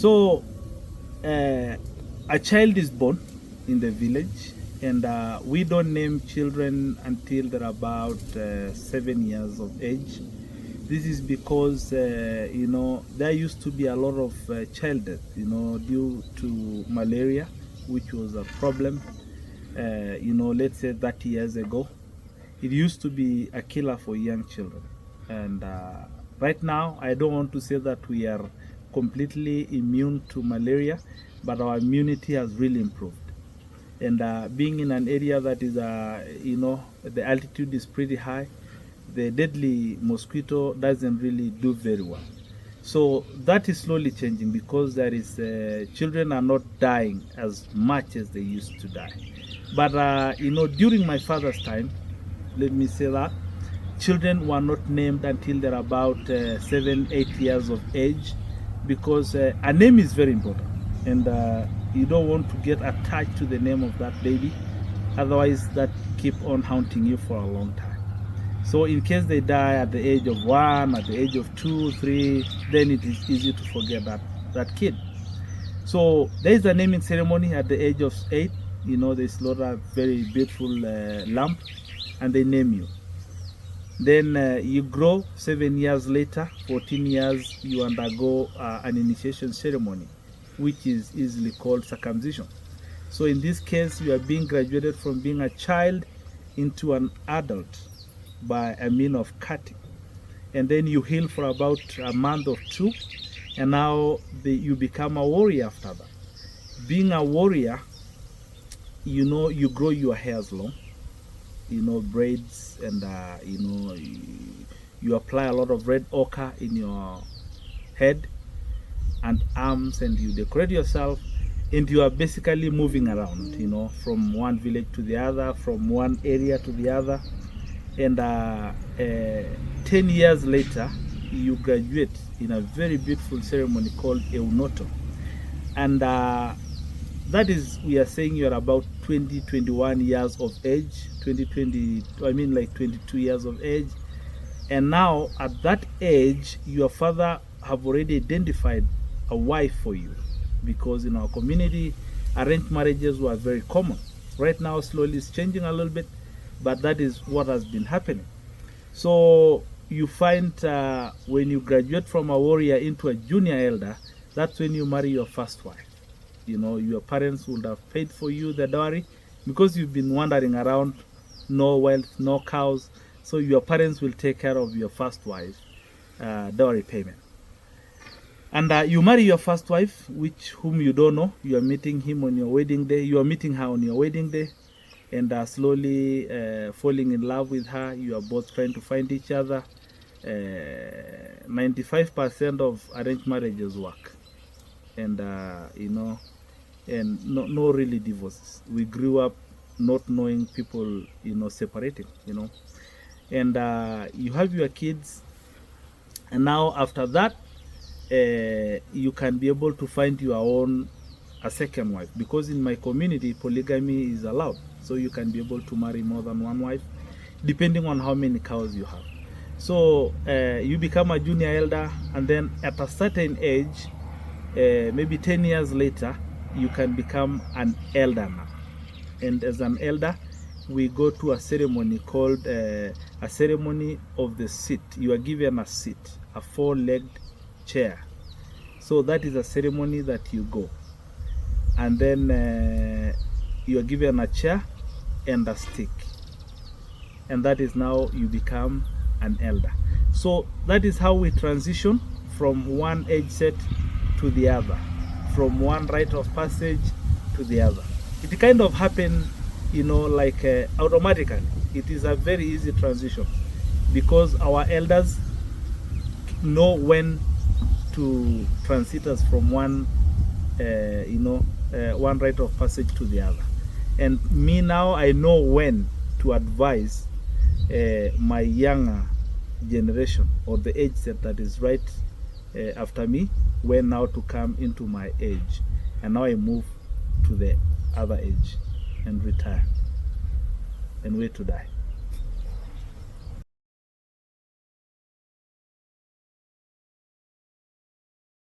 So a child is born in the village, and we don't name children until they're about 7 years of age. This is because there used to be a lot of child death, due to malaria, which was a problem. Let's say 30 years ago, it used to be a killer for young children. And right now, I don't want to say that we are completely immune to malaria, but our immunity has really improved. And being in an area that is, the altitude is pretty high, the deadly mosquito doesn't really do very well. So that is slowly changing, because there is children are not dying as much as they used to die. But during my father's time, let me say that children were not named until they're about 7, 8 years of age, because a name is very important, and you don't want to get attached to the name of that baby, otherwise that keep on haunting you for a long time. So in case they die at the age of 1, at the age of 2, 3, then it is easy to forget that kid. So there is a naming ceremony at the age of 8. They slaughter a very beautiful lamb, and they name you. Then you grow 7 years later, 14 years, you undergo an initiation ceremony, which is easily called circumcision. So in this case, you are being graduated from being a child into an adult by a means of cutting. And then you heal for about a month or 2, and now you become a warrior after that. Being a warrior, you grow your hairs long, braids, and you apply a lot of red ochre in your head and arms, and you decorate yourself, and you are basically moving around, from one village to the other, from one area to the other. And 10 years later, you graduate in a very beautiful ceremony called Eunoto. And that is, we are saying you're about 20, 21 years of age, 22 years of age. And now at that age, your father have already identified a wife for you, because in our community, arranged marriages were very common. Right now, slowly it's changing a little bit, but that is what has been happening. So you find when you graduate from a warrior into a junior elder, that's when you marry your first wife. Your parents would have paid for you the dowry, because you've been wandering around, no wealth, no cows. So your parents will take care of your first wife, dowry payment. And you marry your first wife, whom you don't know. You are meeting him on your wedding day. You are meeting her on your wedding day, and slowly falling in love with her. You are both trying to find each other. 95% of arranged marriages work, and and no really divorces. We grew up not knowing people, separating, and you have your kids, and now after that, you can be able to find your own a second wife, because in my community polygamy is allowed. So you can be able to marry more than one wife, depending on how many cows you have. So you become a junior elder, and then at a certain age, maybe 10 years later, you can become an elder now. And as an elder, we go to a ceremony called a ceremony of the seat. You are given a seat, a 4-legged chair. So that is a ceremony that you go. And then you are given a chair and a stick. And that is now you become an elder. So that is how we transition from one age set to the other, from one rite of passage to the other. It kind of happened, automatically. It is a very easy transition, because our elders know when to transit us from one rite of passage to the other. And me now, I know when to advise my younger generation, or the age set that is right after me, when now to come into my age. And now I move to the other age and retire and wait to die.